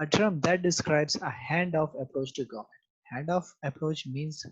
A term that describes a hand-off approach to government. Hand-off approach means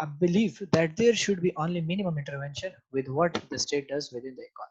a belief that there should be only minimum intervention with what the state does within the economy.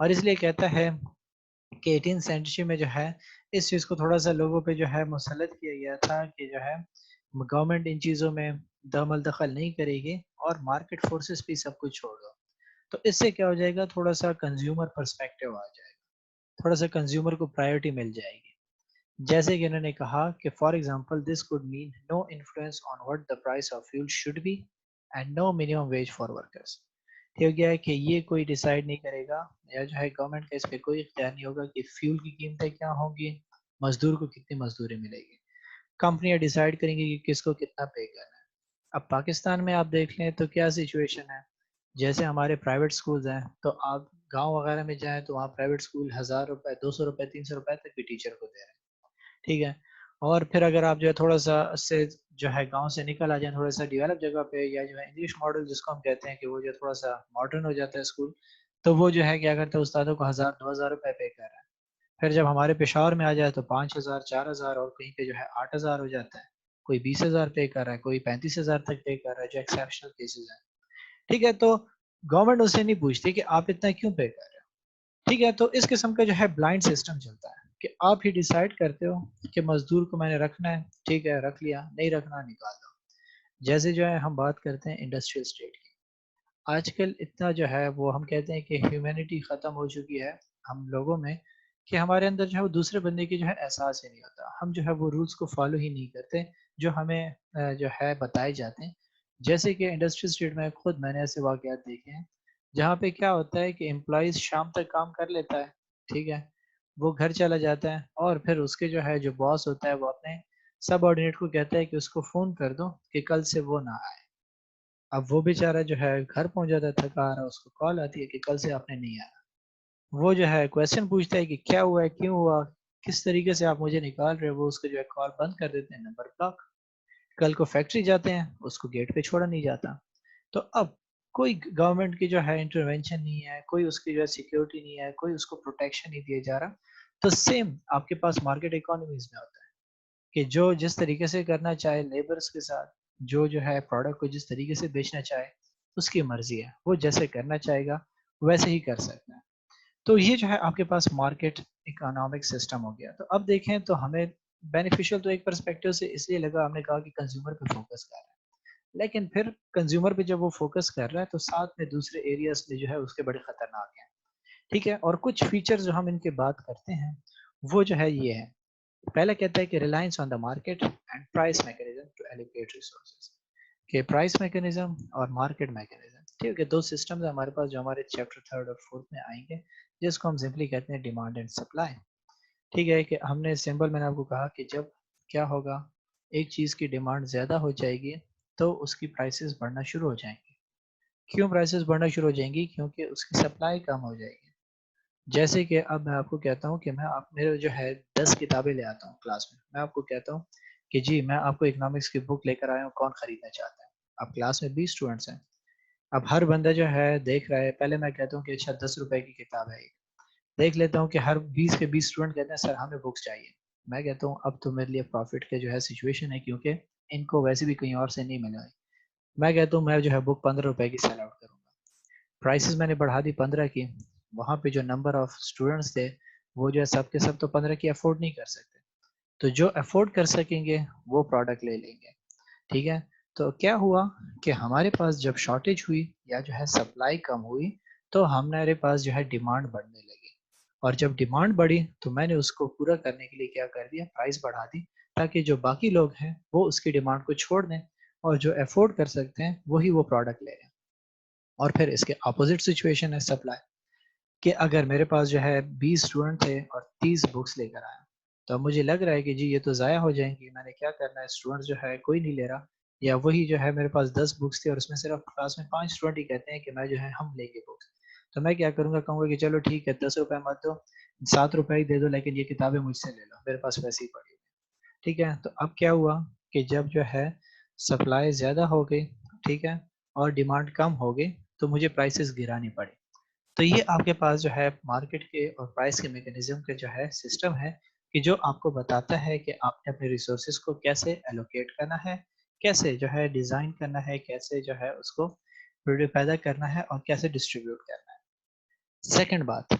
اور اس لیے کہتا ہے کہ 18 century میں جو ہے اس چیز کو تھوڑا سا لوگوں پہ جو ہے مسلط کیا گیا تھا کہ جو ہے گورنمنٹ ان چیزوں میں دخل نہیں کرے گی اور مارکیٹ فورسز بھی سب کچھ چھوڑ دو. تو اس سے کیا ہو جائے گا, تھوڑا سا کنزیومر پرسپیکٹیو آ جائے گا, تھوڑا سا کنزیومر کو پرائیورٹی مل جائے گی. جیسے کہ انہوں نے کہا کہ for example this could mean no influence on what the price of fuel should be and no minimum wage for workers. ہو گیا ہے کہ یہ کوئی ڈیسائیڈ نہیں کرے گا یا جو ہے گورنمنٹ کا اس پہ کوئی اختیار نہیں ہوگا کہ فیول کی قیمتیں کیا ہوں گی, مزدور کو کتنی مزدوری ملے گی. کمپنیاں ڈیسائیڈ کریں گی کہ کس کو کتنا پے کرنا ہے. اب پاکستان میں آپ دیکھ لیں تو کیا سچویشن ہے, جیسے ہمارے پرائیویٹ سکولز ہیں تو آپ گاؤں وغیرہ میں جائیں تو وہاں پرائیویٹ سکول 1000 روپے 200 روپے 300 روپے تک بھی ٹیچر کو دے رہے ہیں. ٹھیک ہے, اور پھر اگر آپ جو ہے تھوڑا سا سے جو ہے گاؤں سے نکل آ جائیں تھوڑا سا ڈیولپ جگہ پہ, یا جو ہے انگلش ماڈل جس کو ہم کہتے ہیں کہ وہ جو تھوڑا سا ماڈرن ہو جاتا ہے اسکول, تو وہ جو ہے کیا کرتے ہیں استادوں کو 1000 2000 روپے پے کر رہا ہے. پھر جب ہمارے پشاور میں آ جائے تو 5000 4000 اور کہیں پہ جو ہے 8000 ہو جاتا ہے. کوئی 20000 پے کر رہا ہے, کوئی 35000 تک پے کر رہا ہے, جو ایکسیپشنل کیسز ہیں. ٹھیک ہے, تو گورنمنٹ اس سے نہیں پوچھتی کہ آپ اتنا کیوں پے کر رہے ہو. ٹھیک ہے, تو اس قسم کا جو ہے بلائنڈ سسٹم چلتا ہے کہ آپ ہی ڈیسائیڈ کرتے ہو کہ مزدور کو میں نے رکھنا ہے, ٹھیک ہے رکھ لیا, نہیں رکھنا نکال دو. جیسے جو ہے ہم بات کرتے ہیں انڈسٹریل اسٹیٹ کی, آج کل اتنا جو ہے وہ ہم کہتے ہیں کہ ہیومینٹی ختم ہو چکی ہے ہم لوگوں میں, کہ ہمارے اندر جو ہے وہ دوسرے بندے کی جو ہے احساس ہی نہیں ہوتا. ہم جو ہے وہ رولس کو فالو ہی نہیں کرتے جو ہمیں جو ہے بتائے جاتے ہیں. جیسے کہ انڈسٹریل اسٹیٹ میں خود میں نے ایسے واقعات دیکھے ہیں جہاں پہ کیا ہوتا ہے کہ امپلائیز شام تک کام کر لیتا ہے, ٹھیک ہے, وہ گھر چلا جاتا ہے اور پھر اس کے جو ہے جو باس ہوتا ہے وہ اپنے سب آرڈینیٹ کو کہتا ہے کہ اس کو فون کر دو کہ کل سے وہ نہ آئے. اب وہ بیچارہ جو ہے گھر پہنچ جاتا ہے تھکا آ رہا, اس کو کال آتی ہے کہ کل سے آپ نے نہیں آیا. وہ جو ہے کویشچن پوچھتا ہے کہ کیا ہوا ہے, کیوں ہوا, کس طریقے سے آپ مجھے نکال رہے, وہ اس کو جو ہے کال بند کر دیتے ہیں, نمبر بلاک. کل کو فیکٹری جاتے ہیں, اس کو گیٹ پہ چھوڑا نہیں جاتا. تو اب کوئی گورنمنٹ کی جو ہے انٹروینشن نہیں ہے, کوئی اس کی جو ہے سیکیورٹی نہیں ہے, کوئی اس کو پروٹیکشن نہیں دیا جا رہا. تو سیم آپ کے پاس مارکیٹ اکانومیز میں ہوتا ہے کہ جو جس طریقے سے کرنا چاہے لیبرز کے ساتھ, جو ہے پروڈکٹ کو جس طریقے سے بیچنا چاہے اس کی مرضی ہے, وہ جیسے کرنا چاہے گا ویسے ہی کر سکتا ہے. تو یہ جو ہے آپ کے پاس مارکیٹ اکنامک سسٹم ہو گیا. تو اب دیکھیں تو ہمیں بینیفیشل تو ایک پرسپیکٹو سے اس لیے لگا, ہم نے کہا کہ کنزیومر پہ فوکس کر رہا ہے, لیکن پھر کنزیومر پہ جب وہ فوکس کر رہا ہے تو ساتھ میں دوسرے ایریاز میں جو ہے اس کے بڑے خطرناک ہیں. ٹھیک ہے, اور کچھ فیچر جو ہم ان کے بات کرتے ہیں وہ جو ہے یہ ہے. پہلا کہتا ہے کہ reliance on the market and price mechanism to allocate resources, کہ پرائس میکینزم اور مارکیٹ میکینزم. ٹھیک ہے, دو سسٹمز ہیں ہمارے پاس جو ہمارے چیپٹر 3 اور 4 میں آئیں گے, جس کو ہم سمپلی کہتے ہیں ڈیمانڈ اینڈ سپلائی. ٹھیک ہے, کہ ہم نے سمپل میں نے آپ کو کہا کہ جب کیا ہوگا, ایک چیز کی ڈیمانڈ زیادہ ہو جائے گی تو اس کی پرائسز بڑھنا شروع ہو جائیں گی. کیوں پرائسز بڑھنا شروع ہو جائیں گی؟ کیونکہ اس کی سپلائی کم ہو جائے گی. جیسے کہ اب میں آپ کو کہتا ہوں کہ میں آپ میرے جو ہے 10 کتابیں لے آتا ہوں کلاس میں آپ کو کہتا ہوں کہ جی میں آپ کو اکنامکس کی بک لے کر آیا ہوں, کون خریدنا چاہتا ہے. اب کلاس میں 20 اسٹوڈنٹس ہیں, اب ہر بندہ جو ہے دیکھ رہا ہے, پہلے میں کہتا ہوں کہ اچھا 10 روپے کی کتاب ہے, دیکھ لیتا ہوں کہ ہر 20 کے 20 اسٹوڈنٹ کہتے ہیں سر ہمیں بکس چاہیے. میں کہتا ہوں اب تو میرے لیے پروفٹ کے جو ہے سچویشن ہے, کیونکہ ان کو ویسے بھی کہیں اور سے نہیں ملا ہے. میں کہتا ہوں میں جو ہے بک 15 روپے کی سیل آؤٹ کروں گا. پرائسز میں نے بڑھا دی 15 کی, وہاں پہ جو نمبر آف اسٹوڈنٹس تھے وہ جو ہے سب کے سب تو 15 کی افورڈ نہیں کر سکتے, تو جو افورڈ کر سکیں گے وہ پروڈکٹ لے لیں گے. ٹھیک ہے, تو کیا ہوا کہ ہمارے پاس جب شارٹیج ہوئی یا جو ہے سپلائی کم ہوئی تو ہمارے پاس جو ہے ڈیمانڈ بڑھنے لگی, اور جب ڈیمانڈ بڑھی تو میں نے اس کو پورا کرنے کے لیے کیا کر دیا, پرائس بڑھا دی, تاکہ جو باقی لوگ ہیں وہ اس کی ڈیمانڈ کو چھوڑ دیں اور جو افورڈ کر سکتے ہیں وہی وہ پروڈکٹ لے لیں. اور پھر اس کے اپوزٹ سچویشن ہے سپلائی, کہ اگر میرے پاس جو ہے 20 اسٹوڈنٹ تھے اور 30 بکس لے کر آیا, تو اب مجھے لگ رہا ہے کہ جی یہ تو ضائع ہو جائیں گی, میں نے کیا کرنا ہے, اسٹوڈنٹ جو ہے کوئی نہیں لے رہا, یا وہی جو ہے میرے پاس 10 بکس تھے اور اس میں صرف کلاس میں 5 اسٹوڈنٹ ہی کہتے ہیں کہ میں جو ہے ہم لیں گے بکس. تو میں کیا کروں گا, کہوں گا کہ چلو ٹھیک ہے 10 روپے مت دو, 7 روپے ہی دے دو, لیکن یہ کتابیں مجھ سے لے لو, میرے پاس ویسے ہی پڑی. ٹھیک ہے, تو اب کیا ہوا کہ جب جو ہے سپلائی زیادہ ہو گئی, ٹھیک ہے, اور ڈیمانڈ کم ہو گئی, تو مجھے پرائسز گرانی پڑی. تو یہ آپ کے پاس جو ہے مارکیٹ کے اور پرائس کے میکینزم کا جو ہے سسٹم ہے, کہ جو آپ کو بتاتا ہے کہ آپ نے اپنے ریسورسز کو کیسے ایلوکیٹ کرنا ہے, کیسے جو ہے ڈیزائن کرنا ہے, کیسے جو ہے اس کو پیدا کرنا ہے, اور کیسے ڈسٹریبیوٹ کرنا ہے. سیکنڈ بات,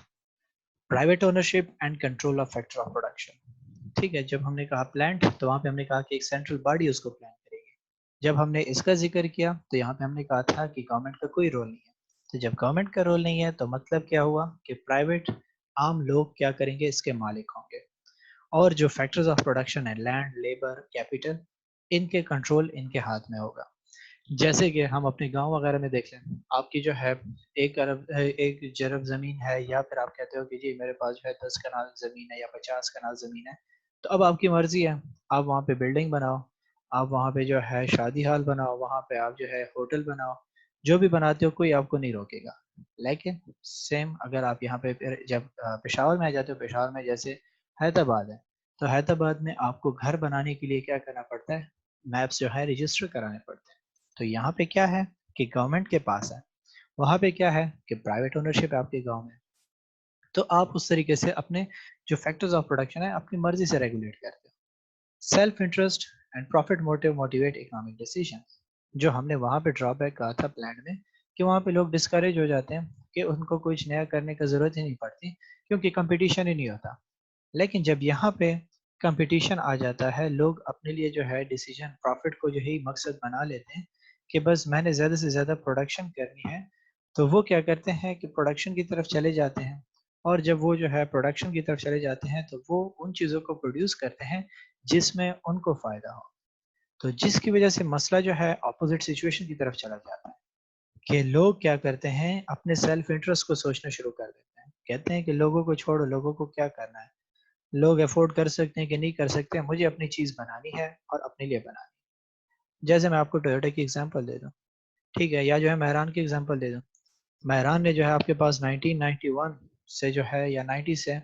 private ownership and control of factor of production. ٹھیک ہے, جب ہم نے کہا پلانٹ تو وہاں پہ ہم نے کہا کہ ایک سینٹرل باڈی اس کو پلان کرے گی. جب ہم نے اس کا ذکر کیا تو یہاں پہ ہم نے کہا تھا کہ گورنمنٹ کا کوئی رول نہیں ہے. تو جب گورنمنٹ کا رول نہیں ہے تو مطلب کیا ہوا کہ پرائیویٹ عام لوگ کیا کریں گے, اس کے مالک ہوں گے. اور جو فیکٹرز آف پروڈکشن ہے, لینڈ, لیبر, کیپیٹل, ان کے کنٹرول ان کے ہاتھ میں ہوگا. جیسے کہ ہم اپنے گاؤں وغیرہ میں دیکھ لیں, آپ کی جو ہے ایک جرب زمین ہے, یا پھر آپ کہتے ہو کہ جی میرے پاس جو ہے 10 کنال زمین ہے یا 50 کنال زمین ہے, تو اب آپ کی مرضی ہے, آپ وہاں پہ بلڈنگ بناؤ, آپ وہاں پہ جو ہے شادی ہال بناؤ, وہاں پہ آپ جو ہے ہوٹل بناؤ, جو بھی بناتے ہو کوئی آپ کو نہیں روکے گا. لیکن سیم اگر آپ یہاں پہ جب پشاور میں آ جاتے ہو, پشاور میں جیسے حیدرآباد ہے, تو حیدرآباد میں آپ کو گھر بنانے کے لیے کیا کرنا پڑتا ہے, میپس جو ہے رجسٹر کرانے پڑتے ہیں. تو یہاں پہ کیا ہے کہ گورنمنٹ کے پاس ہے, وہاں پہ کیا ہے کہ پرائیویٹ اونرشپ ہے آپ کے گاؤں میں. تو آپ اس طریقے سے اپنے جو فیکٹرز آف پروڈکشن ہے اپنی مرضی سے ریگولیٹ کرتے ہو. Self interest and profit motive motivate economic decision. جو ہم نے وہاں پہ ڈرا بیک کہا تھا پلان میں, کہ وہاں پہ لوگ ڈسکریج ہو جاتے ہیں کہ ان کو کچھ نیا کرنے کا ضرورت ہی نہیں پڑتی کیونکہ کمپٹیشن ہی نہیں ہوتا. لیکن جب یہاں پہ کمپٹیشن آ جاتا ہے, لوگ اپنے لیے جو ہے ڈیسیجن پروفٹ کو جو ہے مقصد بنا لیتے ہیں کہ بس میں نے زیادہ سے زیادہ پروڈکشن کرنی ہے, تو وہ کیا کرتے ہیں کہ پروڈکشن کی طرف چلے جاتے ہیں. اور جب وہ جو ہے پروڈکشن کی طرف چلے جاتے ہیں تو وہ ان چیزوں کو پروڈیوس کرتے ہیں جس میں ان کو فائدہ ہو. تو جس کی وجہ سے مسئلہ جو ہے اپوزٹ سچویشن کی طرف چلا جاتا ہے, کہ لوگ کیا کرتے ہیں اپنے سیلف انٹرسٹ کو سوچنا شروع کر دیتے ہیں. کہتے ہیں کہ لوگوں کو چھوڑو, لوگوں کو کیا کرنا ہے, لوگ افورڈ کر سکتے ہیں کہ نہیں کر سکتے, مجھے اپنی چیز بنانی ہے اور اپنے لیے بنانی. جیسے میں آپ کو ٹویوٹا کی ایگزامپل دے دوں, ٹھیک ہے, یا جو ہے مہران کی ایگزامپل دے دوں. مہران نے جو ہے آپ کے پاس 1991 سے جو ہے یا 90 سے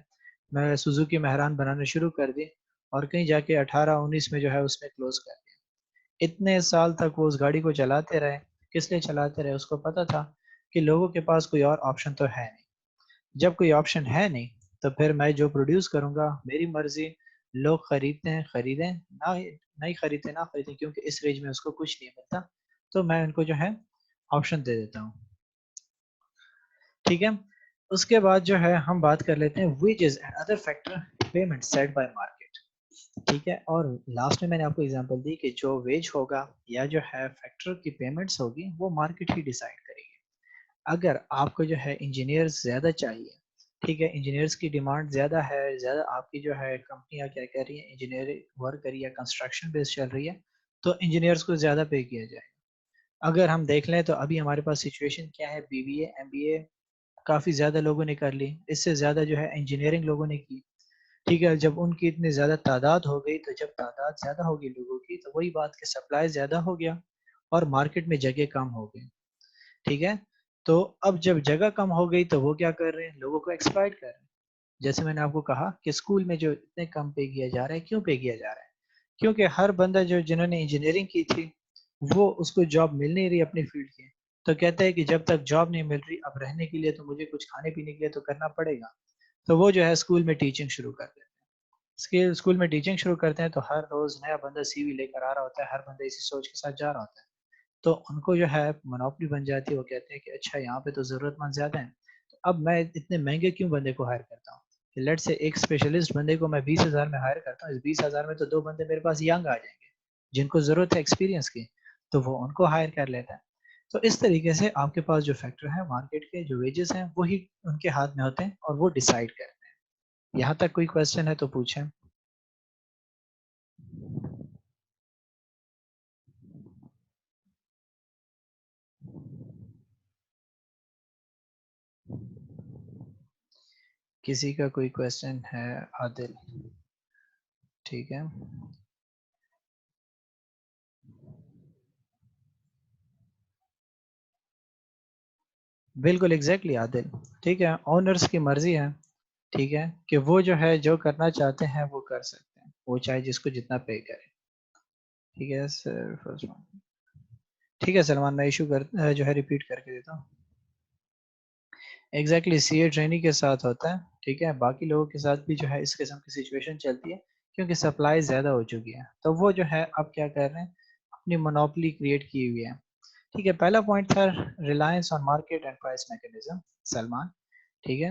میں سوزوکی مہران بنانا شروع کر دی, اور کہیں جا کے 18-19 میں جو ہے اس نے کلوز کر دیا. اتنے سال تک وہ اس گاڑی کو چلاتے رہے. کس لیے چلاتے رہے, اس کو پتا تھا کہ لوگوں کے پاس کوئی اور آپشن تو ہے نہیں. جب کوئی آپشن ہے نہیں تو پھر میں جو پروڈیوس کروں گا میری مرضی, لوگ خریدتے ہیں خریدیں, نہ نہیں خریدتے نہ خریدیں, کیونکہ اس رینج میں اس کو کچھ نہیں ملتا, تو میں ان کو جو ہے آپشن دے دیتا ہوں. ٹھیک ہے, اس کے بعد جو ہے ہم بات کر لیتے ہیں wages and other factor payment set by market. ٹھیک ہے, اور لاسٹ میں نے آپ کو ایگزامپل دی کہ جو ویج ہوگا یا جو ہے فیکٹر کی پیمنٹس ہوگی وہ مارکیٹ ہی ڈیسائیڈ کرے گی. اگر آپ کو جو ہے انجینئرز زیادہ چاہیے, ٹھیک ہے, انجینئرز کی ڈیمانڈ زیادہ ہے, زیادہ آپ کی جو ہے کمپنیاں کیا کر رہی ہیں, انجینئرنگ ورک کر رہی ہے, کنسٹرکشن بیس چل رہی ہے, تو انجینئرز کو زیادہ پے کیا جائے. اگر ہم دیکھ لیں تو ابھی ہمارے پاس سچویشن کیا ہے, B B A M B A کافی زیادہ لوگوں نے کر لی, اس سے زیادہ جو ہے انجینئرنگ لوگوں نے کی. ٹھیک ہے, جب ان کی اتنی زیادہ تعداد ہو گئی, تو جب تعداد زیادہ ہوگی لوگوں کی تو وہی بات کہ سپلائی زیادہ ہو گیا اور مارکیٹ میں جگہ کم ہو گئی. ٹھیک ہے, تو اب جب جگہ کم ہو گئی تو وہ کیا کر رہے ہیں, لوگوں کو ایکسپلائٹ کر رہے ہیں. جیسے میں نے آپ کو کہا کہ اسکول میں جو اتنے کم پے کیا جا رہا ہے, کیوں پے کیا جا رہا ہے, کیونکہ ہر بندہ جو جنہوں نے انجینئرنگ کی تھی وہ اس کو جاب مل نہیں رہی اپنی فیلڈ کی, تو کہتا ہے کہ جب تک جاب نہیں مل رہی, اب رہنے کے لیے تو مجھے کچھ کھانے پینے کے لیے تو کرنا پڑے گا. تو وہ جو ہے اسکول میں ٹیچنگ شروع کر دیتے ہیں. اسکول میں ٹیچنگ شروع کرتے ہیں تو ہر روز نیا بندہ سی وی لے کر آ رہا ہوتا ہے, ہر بندہ اسی سوچ کے ساتھ جا رہا ہوتا ہے. تو ان کو جو ہے منوپلی بن جاتی ہے, وہ کہتے ہیں کہ اچھا یہاں پہ تو ضرورت مند زیادہ ہیں, تو اب میں اتنے مہنگے کیوں بندے کو ہائر کرتا ہوں, کہ لیٹ سے ایک اسپیشلسٹ بندے کو میں 20,000 میں ہائر کرتا ہوں, اس 20,000 میں تو 2 بندے میرے پاس ینگ آ جائیں گے جن کو ضرورت ہے ایکسپیرینس کی, تو وہ ان کو ہائر کر لیتا ہے. تو اس طریقے سے آپ کے پاس جو فیکٹر ہے مارکیٹ کے, جو ویجز ہیں وہی ان کے ہاتھ میں ہوتے ہیں اور وہ ڈیسائیڈ کرتے ہیں. یہاں تک کوئی کوشچن ہے تو پوچھیں. کسی کا کوئی کوشچن ہے؟ عادل, ٹھیک ہے. بالکل ایگزیکٹلی عادل, ٹھیک ہے, اونرز کی مرضی ہے, ٹھیک ہے, کہ وہ جو ہے جو کرنا چاہتے ہیں وہ کر سکتے ہیں, وہ چاہے جس کو جتنا پے کرے. ٹھیک ہے سر, ٹھیک ہے سلمان, میں ایشو کر جو ہے ریپیٹ کر کے دیتا ہوں. ایگزیکٹلی سی اے ٹریننگ کے ساتھ ہوتا ہے, ٹھیک ہے, باقی لوگوں کے ساتھ بھی جو ہے اس قسم کی سچویشن چلتی ہے کیونکہ سپلائی زیادہ ہو چکی ہے, تو وہ جو ہے اب کیا کر رہے ہیں, اپنی مونوپلی کریٹ کی ہوئی ہے. ٹھیک ہے, پہلا پوائنٹ تھا reliance on market and price mechanism, Salman, ٹھیک ہے.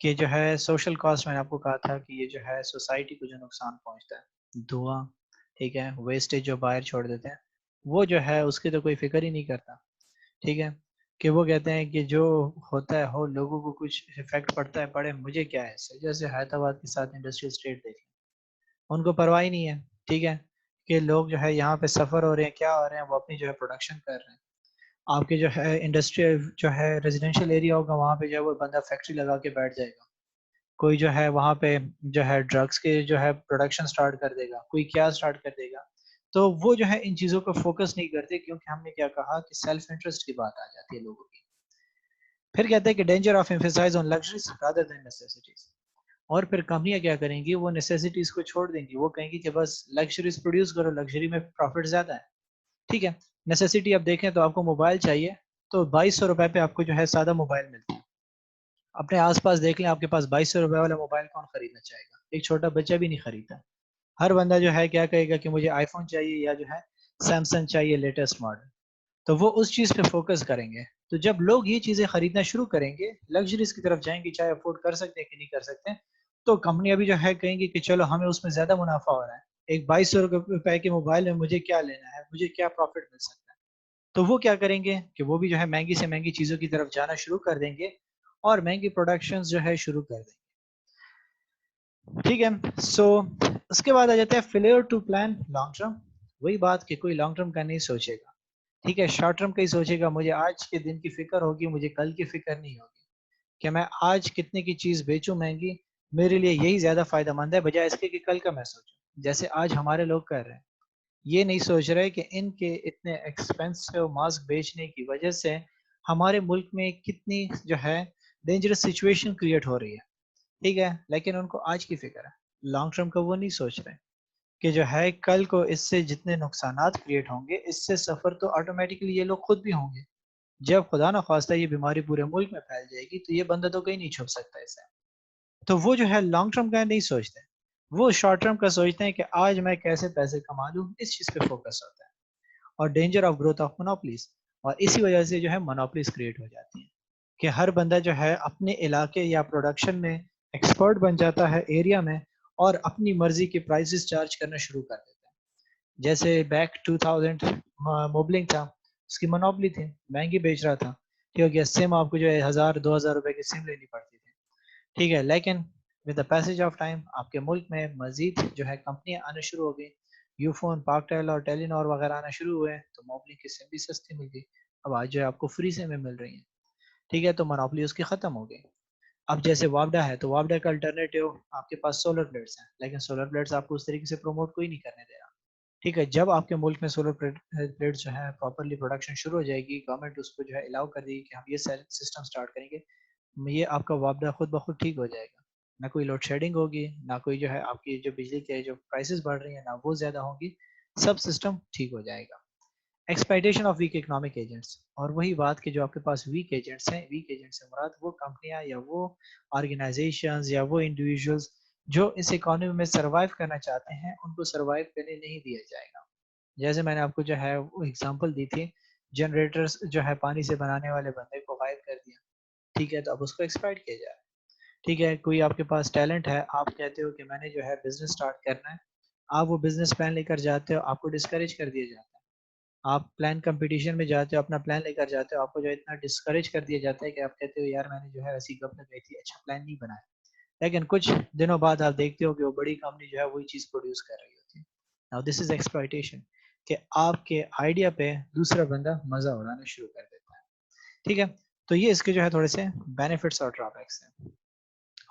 کہ جو ہے سوشل کاسٹ میں نے آپ کو کہا تھا کہ یہ جو ہے سوسائٹی کو جو نقصان پہنچتا ہے، دھواں، ٹھیک ہے، ویسٹیج جو باہر چھوڑ دیتے ہیں، وہ جو ہے اس کی تو کوئی فکر ہی نہیں کرتا، ٹھیک ہے، کہ وہ کہتے ہیں کہ جو ہوتا ہے ہو، لوگوں کو کچھ افیکٹ پڑتا ہے پڑے، مجھے کیا ہے اس سے. جیسے حیدرآباد کے ساتھ انڈسٹریل اسٹیٹ دیکھ لیں، ان کو پرواہ ہی نہیں ہے، ٹھیک ہے، کہ لوگ جو ہے یہاں پہ سفر ہو رہے ہیں، کیا ہو رہے ہیں، وہ اپنی جو ہے پروڈکشن کر رہے ہیں. آپ کے جو ہے انڈسٹری جو ہے ریزیڈینشیل ایریا ہوگا، وہاں پہ جو ہے وہ بندہ فیکٹری لگا کے بیٹھ جائے گا، کوئی جو ہے وہاں پہ جو ہے ڈرگس کے جو ہے پروڈکشن سٹارٹ کر دے گا، کوئی کیا سٹارٹ کر دے گا. تو وہ جو ہے ان چیزوں کو فوکس نہیں کرتے، کیونکہ ہم نے کیا کہا کہ سیلف انٹرسٹ کی بات آ جاتی ہے لوگوں کی. پھر کہتے ہیں کہ danger of emphasize on luxuries rather than necessities. اور پھر کمپنیاں کیا کریں گی، وہ نیسیسٹیز کو چھوڑ دیں گی، وہ کہیں گی کہ بس لگژریز پروڈیوس کرو، لگژری میں پروفٹ زیادہ ہے، ٹھیک ہے. نیسیسٹی اب دیکھیں تو آپ کو موبائل چاہیے تو 2200 روپے پہ آپ کو جو ہے سادہ موبائل ملتا ہے. اپنے آس پاس دیکھ لیں، آپ کے پاس 2200 روپے والا موبائل کون خریدنا چاہے گا؟ ایک چھوٹا بچہ بھی نہیں خریدتا. ہر بندہ جو ہے کیا کہے گا کہ مجھے آئی فون چاہیے یا جو ہے سیمسنگ چاہیے لیٹسٹ ماڈل. تو وہ اس چیز پہ فوکس کریں گے. تو جب لوگ یہ چیزیں خریدنا شروع کریں گے، لگژریز کی طرف جائیں گے، چاہے افورڈ کر سکتے ہیں کہ نہیں کر سکتے، تو کمپنیاں بھی جو ہے کہیں گی کہ چلو ہمیں اس میں زیادہ منافع ہو رہا ہے، ایک 2200 روپے کے موبائل میں مجھے کیا لینا ہے، مجھے کیا پروفٹ مل سکتا ہے. تو وہ کیا کریں گے کہ وہ بھی جو ہے مہنگی سے مہنگی چیزوں کی طرف جانا شروع کر دیں گے اور مہنگی پروڈکشن جو ہے شروع کر دیں گے، ٹھیک ہے. سو اس کے بعد آ جاتا ہے failure to plan long term. وہی بات کہ کوئی لانگ ٹرم کا نہیں سوچے گا، ٹھیک ہے، شارٹ ٹرم کا ہی سوچے گا. مجھے آج کے دن کی فکر ہوگی، مجھے کل کی فکر نہیں ہوگی کہ میں آج کتنے کی چیز بیچوں مہنگی، میرے لیے یہی زیادہ فائدہ مند ہے بجائے اس کے کہ کل کا میں سوچوں جیسے آج ہمارے لوگ کر رہے ہیں. یہ نہیں سوچ رہے کہ ان کے اتنے ایکسپینسو ماسک بیچنے کی وجہ سے ہمارے ملک میں کتنی جو ہے ڈینجرس سچویشن کریٹ ہو رہی ہے، ٹھیک ہے، لیکن ان کو آج کی فکر ہے، لانگ ٹرم کا وہ نہیں سوچ رہے کہ جو ہے کل کو اس سے جتنے نقصانات کریٹ ہوں گے، اس سے سفر تو آٹومیٹکلی یہ لوگ خود بھی ہوں گے. جب خدا نہ خواستہ یہ بیماری پورے ملک میں پھیل جائے گی تو یہ بندہ تو کہیں نہیں چھپ سکتا اسے. تو وہ جو ہے لانگ ٹرم کا نہیں سوچتے، وہ شارٹ ٹرم کا سوچتے ہیں کہ آج میں کیسے پیسے کما لوں، اس چیز پہ فوکس ہوتا ہے. اور ڈینجر آف گروتھ آف مونوپلیز، اور اسی وجہ سے جو ہے مونوپلیز کریٹ ہو جاتی ہیں کہ ہر بندہ جو ہے اپنے علاقے یا پروڈکشن میں ایکسپرٹ بن جاتا ہے ایریا میں، اور اپنی مرضی کے پرائسز چارج کرنا شروع کر دیتا ہے. جیسے بیک 2000 موبلنگ تھا، اس کی منوپلی تھی، مہنگی بیچ رہا تھا، ٹھیک ہو گیا. سم آپ کو جو ہے 1000 2000 روپے کی سم لینی پڑتی تھی، ٹھیک ہے، لیکن with the passage of time آپ کے ملک میں مزید جو ہے کمپنیاں آنا شروع ہو گئی، یو فون، پاک ٹیل اور ٹیلی نور وغیرہ آنا شروع ہوئے، تو موبلنگ کی سم بھی سستی مل گئی. اب آج جو ہے آپ کو فری سے میں مل رہی ہیں، ٹھیک ہے. تو منوپلی اس کی ختم ہو گئی. اب جیسے وابڈا ہے، تو وابڈا کا الٹرنیٹیو آپ کے پاس سولر پلیٹس ہیں، لیکن سولر پلیٹس آپ کو اس طریقے سے پروموٹ کوئی نہیں کرنے دے رہا، ٹھیک ہے. جب آپ کے ملک میں سولر پلیٹس جو ہے پراپرلی پروڈکشن شروع ہو جائے گی، گورنمنٹ اس کو جو ہے الاؤ کر دے گی کہ ہم یہ سسٹم سٹارٹ کریں گے، یہ آپ کا وابڈا خود بخود ٹھیک ہو جائے گا. نہ کوئی لوڈ شیڈنگ ہوگی، نہ کوئی جو ہے آپ کی جو بجلی کے جو پرائسز بڑھ رہی ہیں نہ وہ زیادہ ہوں گی، سب سسٹم ٹھیک ہو جائے گا. Exploitation of weak economic agents, اور وہی بات کہ جو آپ کے پاس ویک ایجنٹس ہیں، ویک ایجنٹ سے مراد وہ کمپنیاں یا وہ آرگنائزیشنز یا وہ انڈیویجولز جو اس اکانومی میں سروائیو کرنا چاہتے ہیں، ان کو سروائیو کرنے نہیں دیا جائے گا. جیسے میں نے آپ کو جو ہے وہ اگزامپل دی تھی، جنریٹرز جو ہے پانی سے بنانے والے بندے کو غائب کر دیا، ٹھیک ہے، تو اب اس کو ایکسپلائٹ کیا جائے. ٹھیک ہے، کوئی آپ کے پاس ٹیلنٹ ہے، آپ کہتے ہو کہ میں نے جو ہے بزنس سٹارٹ کرنا ہے، آپ وہ بزنس پلان لے کر جاتے ہو، آپ کو ڈسکریج کر دیا جاتا ہے. آپ پلان کمپٹیشن میں جاتے ہو، اپنا پلان لے کر جاتے ہو، آپ کو جو اتنا ڈسکریج کر دیا جاتا ہے کہ آپ کہتے ہو یار میں نے جو ہے ایسی گپ میں گئی تھی، اچھا پلان نہیں بنایا. لیکن کچھ دنوں بعد آپ دیکھتے ہو کہ وہ بڑی کمپنی جو ہے وہی چیز پروڈیوس کر رہی ہوتی ہے. ناؤ دس از ایکسپلائٹیشن، کہ آپ کے آئیڈیا پہ دوسرا بندہ مزہ اڑانا شروع کر دیتا ہے، ٹھیک ہے. تو یہ اس کے جو ہے تھوڑے سے بینیفٹس اور ڈرابیکس ہیں.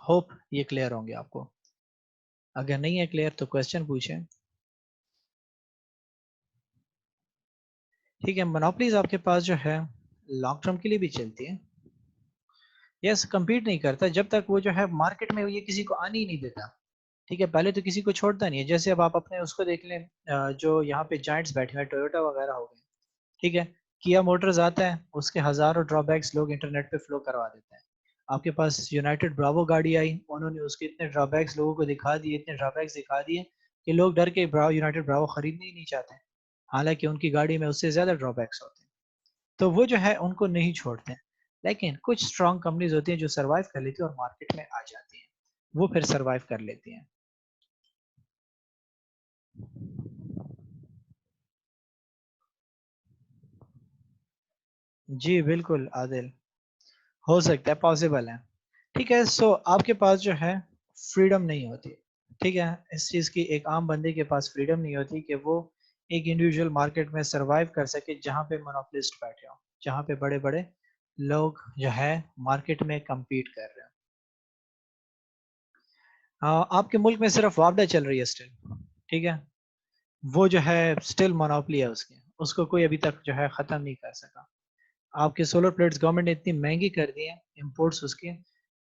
ہوپ یہ کلیئر ہوں گے آپ کو. اگر نہیں ہے کلیئر تو کوشچن پوچھیں. ٹھیک ہے، مونوپلیز آپ کے پاس جو ہے لانگ ٹرم کے لیے بھی چلتی ہے. یس، کمپیٹ نہیں کرتا جب تک وہ جو ہے مارکیٹ میں یہ کسی کو آنے ہی نہیں دیتا، ٹھیک ہے. پہلے تو کسی کو چھوڑتا نہیں ہے. جیسے اب آپ اپنے اس کو دیکھ لیں، جو یہاں پہ جائنٹس بیٹھے ہیں، ٹویوٹا وغیرہ ہو گئے، ٹھیک ہے، کیا موٹرز آتا ہے، اس کے ہزاروں ڈرا بیکس لوگ انٹرنیٹ پہ فلو کروا دیتے ہیں. آپ کے پاس یونائٹڈ براوو گاڑی آئی، انہوں نے اس کے اتنے ڈرا بیکس لوگوں کو دکھا دیے، اتنے ڈرا بیکس دکھا دیے کہ لوگ ڈر کے یونائٹڈ براوو خریدنے ہی نہیں چاہتے، حالانکہ ان کی گاڑی میں اس سے زیادہ ڈرا بیکس ہوتے ہیں. تو وہ جو ہے ان کو نہیں چھوڑتے. لیکن کچھ اسٹرانگ کمپنیز ہوتی ہیں جو سروائیو کر لیتی ہیں اور مارکیٹ میں آ جاتی ہیں, وہ پھر سروائیو کر لیتی ہیں. جی بالکل عادل, ہو سکتا ہے, پاسبل ہے. ٹھیک ہے, سو آپ کے پاس جو ہے فریڈم نہیں ہوتی. ٹھیک ہے, اس چیز کی ایک عام بندے کے پاس فریڈم نہیں ہوتی کہ وہ ایک انڈیویجول مارکیٹ میں سروائیو کر سکے جہاں پہ مونوپولسٹ بیٹھے ہوں, جہاں پہ بڑے بڑے لوگ جو ہے مارکیٹ میں کمپیٹ کر رہے ہیں. آپ کے ملک میں صرف وابڈا چل رہی ہے اسٹل. ٹھیک ہے, وہ جو ہے اسٹل مونوپلی ہے اس کو کوئی ابھی تک جو ہے ختم نہیں کر سکا. آپ کے سولر پلیٹس گورنمنٹ نے اتنی مہنگی کر دی ہیں امپورٹس اس کے,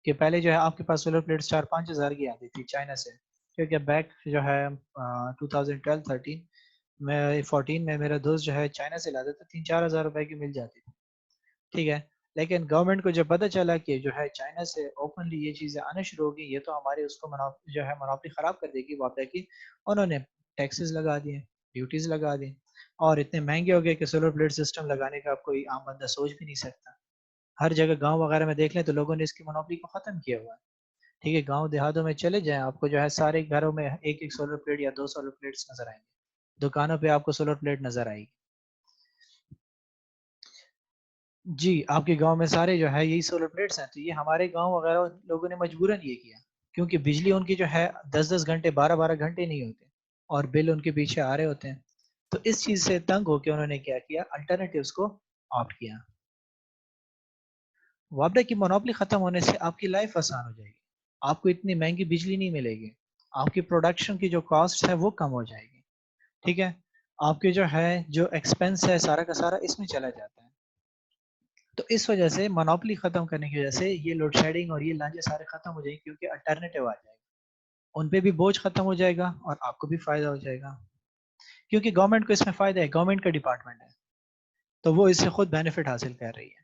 کہ پہلے جو ہے آپ کے پاس سولر پلیٹس 4-5 ہزار کی آتی تھی چائنا سے, کیونکہ بیک جو ہے 2012-13 میں 14 میں میرا دوست جو ہے چائنا سے لاتا تھا, 3-4 ہزار روپے کی مل جاتی تھی. ٹھیک ہے, لیکن گورنمنٹ کو جب پتہ چلا کہ جو ہے چائنا سے اوپنلی یہ چیزیں آنا شروع ہو گئی, یہ تو ہمارے اس کو جو ہے منافع خراب کر دے گی واپڈا کی, انہوں نے ٹیکسز لگا دیے, ڈیوٹیز لگا دی, اور اتنے مہنگے ہو گئے کہ سولر پلیٹ سسٹم لگانے کا کوئی عام بندہ سوچ بھی نہیں سکتا. ہر جگہ گاؤں وغیرہ میں دیکھ لیں تو لوگوں نے اس کی منافع کو ختم کیا ہوا ہے. ٹھیک ہے, گاؤں دیہاتوں میں چلے جائیں, آپ کو جو ہے سارے گھروں میں ایک ایک سولر پلیٹ یا 2 سولر پلیٹس نظر آئیں گے, دکانوں پہ آپ کو سولر پلیٹ نظر آئے گی. جی, آپ کے گاؤں میں سارے جو ہے یہی سولر پلیٹس ہیں. تو یہ ہمارے گاؤں وغیرہ لوگوں نے مجبوراً یہ کیا, کیونکہ بجلی ان کی جو ہے 10-10 گھنٹے 12-12 گھنٹے نہیں ہوتے, اور بل ان کے پیچھے آ رہے ہوتے ہیں. تو اس چیز سے تنگ ہو کے انہوں نے کیا کیا, الٹرنیٹیوز کو آپٹ کیا. وابڈا کی مونوپلی ختم ہونے سے آپ کی لائف آسان ہو جائے گی, آپ کو اتنی مہنگی بجلی نہیں ملے گی, آپ کی پروڈکشن کی جو کاسٹ ہے وہ کم ہو جائے گی. ٹھیک ہے, آپ کے جو ہے جو ایکسپینس ہے سارا کا سارا اس میں چلا جاتا ہے. تو اس وجہ سے مونوپلی ختم کرنے کی وجہ سے یہ لوڈ شیڈنگ اور یہ لانچے سارے ختم ہو جائیں گے, کیونکہ الٹرنیٹیو آ جائے گا, ان پہ بھی بوجھ ختم ہو جائے گا اور آپ کو بھی فائدہ ہو جائے گا, کیونکہ گورنمنٹ کو اس میں فائدہ ہے, گورنمنٹ کا ڈپارٹمنٹ ہے, تو وہ اس سے خود بینیفٹ حاصل کر رہی ہے.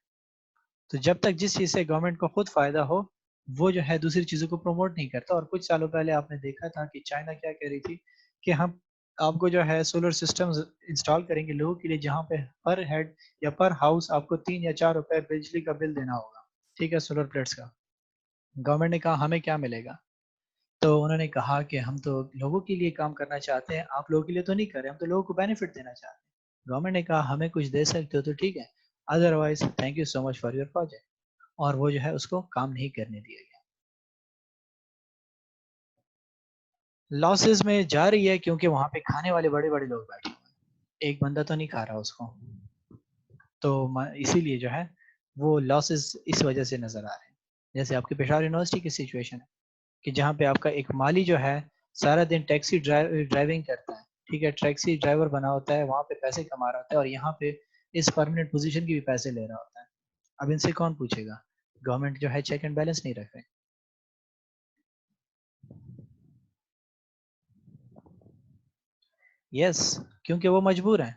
تو جب تک جس چیز سے گورنمنٹ کو خود فائدہ ہو, وہ جو ہے دوسری چیزوں کو پروموٹ نہیں کرتا. اور کچھ سالوں پہلے آپ نے دیکھا تھا کہ چائنا کیا کہہ رہی تھی کہ ہم آپ کو جو ہے سولر سسٹم انسٹال کریں گے لوگوں کے لیے, جہاں پہ پر ہیڈ یا پر ہاؤس آپ کو 3 یا 4 روپے بجلی کا بل دینا ہوگا. ٹھیک ہے, سولر پلیٹس کا. گورنمنٹ نے کہا ہمیں کیا ملے گا, تو انہوں نے کہا کہ ہم تو لوگوں کے لیے کام کرنا چاہتے ہیں, آپ لوگوں کے لیے تو نہیں کر رہے, ہم تو لوگوں کو بینیفٹ دینا چاہتے ہیں. گورنمنٹ نے کہا ہمیں کچھ دے سکتے ہو تو ٹھیک ہے, otherwise thank you so much for your project, اور وہ جو ہے اس کو کام نہیں کرنے دیا گیا. لاسز میں جا رہی ہے کیونکہ وہاں پہ کھانے والے بڑے بڑے لوگ بیٹھے ہوئے ہیں, ایک بندہ تو نہیں کھا رہا اس کو, تو اسی لیے جو ہے وہ لاسز اس وجہ سے نظر آ رہے ہیں. جیسے آپ کے پشاور یونیورسٹی کی سچویشن ہے کہ جہاں پہ آپ کا ایک مالی جو ہے سارا دن ٹیکسی ڈرائیونگ کرتا ہے, ٹھیک ہے, ٹیکسی ڈرائیور بنا ہوتا ہے, وہاں پہ پیسے کما رہا ہوتا ہے, اور یہاں پہ اس پرماننٹ پوزیشن کی بھی پیسے لے رہا ہوتا ہے. اب ان سے کون پوچھے گا, گورنمنٹ جو ہے چیک اینڈ بیلنس نہیں رکھ رہے. یس, کیونکہ وہ مجبور ہیں,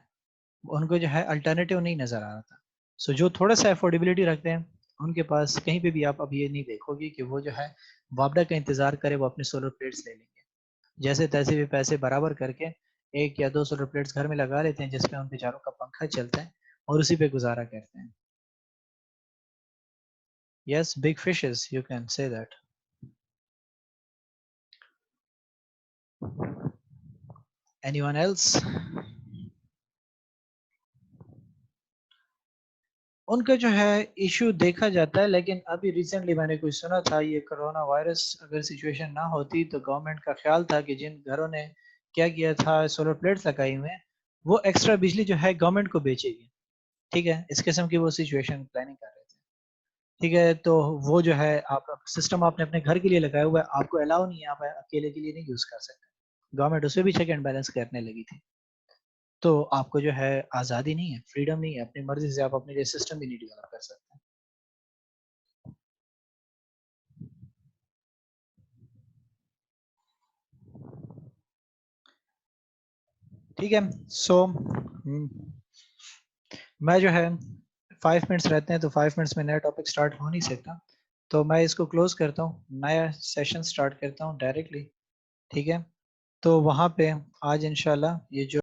ان کو جو ہے الٹرنیٹیو نہیں نظر آ رہا تھا. سو جو تھوڑا سا افورڈیبلٹی رکھتے ہیں ان کے پاس کہیں پہ بھی آپ اب یہ نہیں دیکھو گے کہ وہ جو ہے وابڈا کا انتظار کرے, وہ اپنے سولر پلیٹس لے لیں گے. جیسے تیسے بھی پیسے برابر کر کے 1 یا 2 سولر پلیٹس گھر میں لگا لیتے ہیں, جس پہ ان بیچاروں کا پنکھا چلتا ہے, اور اسی پہ گزارا کرتے ہیں. Yes, big fishes, you can say that. Anyone else? ان کا جو ہے ایشو دیکھا جاتا ہے, لیکن ابھی ریسنٹلی میں نے کچھ سنا تھا, یہ کرونا وائرس اگر سچویشن نہ ہوتی تو گورنمنٹ کا خیال تھا کہ جن گھروں نے کیا کیا تھا سولر پلیٹس لگائی ہوئے ہیں, وہ ایکسٹرا بجلی جو ہے گورنمنٹ کو بیچے گی. ٹھیک ہے, اس قسم کی وہ سچویشن پلاننگ کر رہے تھے. ٹھیک ہے, تو وہ جو ہے آپ سسٹم آپ نے اپنے گھر کے لیے لگایا ہوا ہے, آپ کو الاؤ نہیں ہے, آپ اکیلے کے لیے نہیں یوز کر سکتے. گورنمنٹ اسے بھی چیک اینڈ بیلنس کرنے لگی تھی. تو آپ کو جو ہے آزادی نہیں ہے, فریڈم نہیں ہے, اپنی مرضی سے آپ اپنے لیے سسٹم بھی نہیں ڈیولپ کر سکتے. ٹھیک ہے, سو میں جو ہے 5 منٹس رہتے ہیں, تو 5 منٹس میں نیا ٹاپک سٹارٹ ہو نہیں سکتا, تو میں اس کو کلوز کرتا ہوں, نیا سیشن سٹارٹ کرتا ہوں ڈائریکٹلی. ٹھیک ہے, تو وہاں پہ آج انشاءاللہ یہ جو